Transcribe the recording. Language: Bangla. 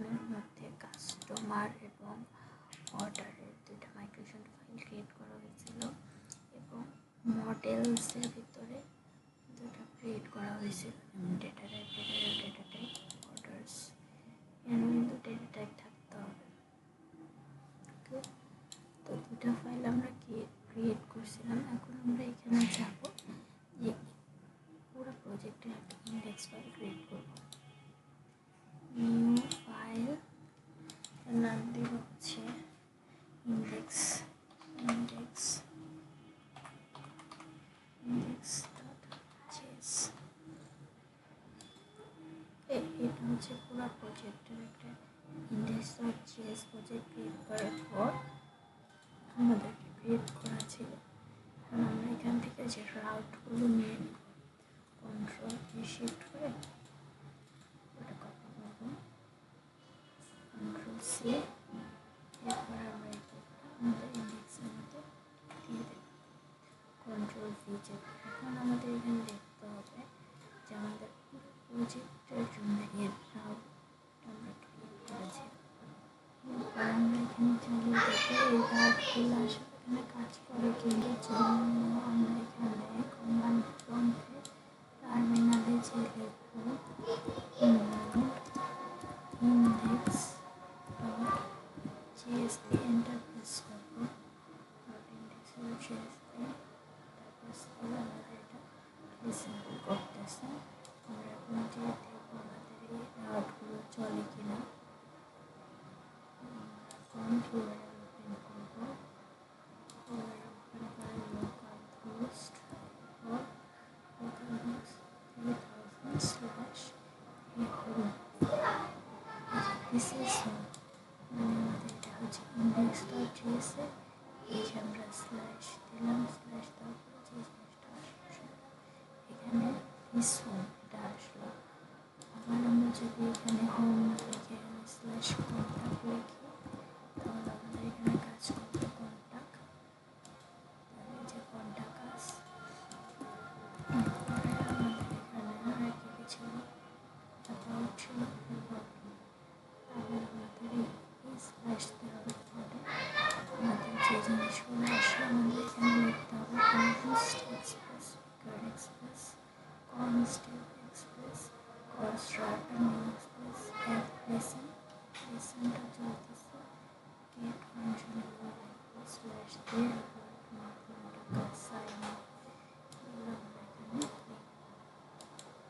এখানের মধ্যে কাস্টমার এবং অর্ডারের দুইটা মাইগ্রেশন ফাইল ক্রিয়েট করা হয়েছিল এবং মডেলসের ভিতরে দুটো ক্রিয়েট করা হয়েছিল, যেমন ডেটা টাইপ অর্ডার্স, এখানে কিন্তু ডেটা টাইপ থাকতে হবে। তো দুটা ফাইল আমরা ক্রিয়েট করছিলাম। এখন আমরা এখানে যাব যে পুরো প্রজেক্টের একটা ইন্ডেক্স ফাইল ক্রিয়েট করব। নিউ ফাইল নাম দিব হচ্ছে ইন্ডেক্স এটা হচ্ছে পুরো প্রজেক্টের একটা index.js প্রজেক্ট ক্রিয়েট করার পর আমাদেরকে ক্রিয়েট করা ছিল। এখন আমরা এখান থেকে যে রাউটগুলো নিয়ে নিব, কন্ট্রোল শিফট করে ওটা কপি করবো, কন্ট্রোল সি, এরপর আমরা এই কোডটা আমাদের ইন্ডেক্সের মধ্যে দিয়ে দেব, কন্ট্রোল ভি চেক। এখন আমাদের এখানে দেখতে হবে যে আমাদের প্রজেক্টের জন্য এর রাউট আমরা ক্রিয়েট করেছি। এরপর আমরা এখানে চালিয়ে দেখে এই রাউটগুলো আসলে এখানে কাজ করে কিন্তু জন্য আমরা এখানে কমান্ড প্রম্পটে টার্মিনালে যে লিখব index.js দিয়ে এন্টার প্রেস করবো, index.js দিয়ে প্রেস করে আমাদের এটা লিসেন করতেছে। আমরা এখন যে দেখবো আমাদের এই রাউটগুলো চলে কিনা। কন্ট্রোলার ওপেন করবো, ওপেন করে local host or localhost 3000/home। This is home, মানে আমাদের এটা হচ্ছে index.js এ এই যে আমরা স্ল্যাশ দিলাম, স্ল্যাশ তারপরে যে জিনিসটা আসলো এখানে this home এটা আসলো। আবার আমরা যদি এখানে হোম লিখে এখানে স্ল্যাশ কন্ট্যাক্ট লিখি তাহলে আমাদের এখানে কাজ করবে কন্ট্যাক্ট, যে কন্ট্যাক্ট কাজ। এরপরে আমাদের এখানে আর কি কি ছিল, অ্যাবাউট ছিল, আবার আমাদের এই স্ল্যাশ দেওয়ার পরে আমাদের যে জিনিসগুলো আসলে আমাদের এখানে লিখতে হবে কনস্ট এক্সপ্রেস, কার এক্সপ্রেস, কনস্টেপ express, construct new express, add লেসনটা চলতেছে, গেট ফাংশন স্ল্যাশ দিয়ে কন্ট্যাক্ট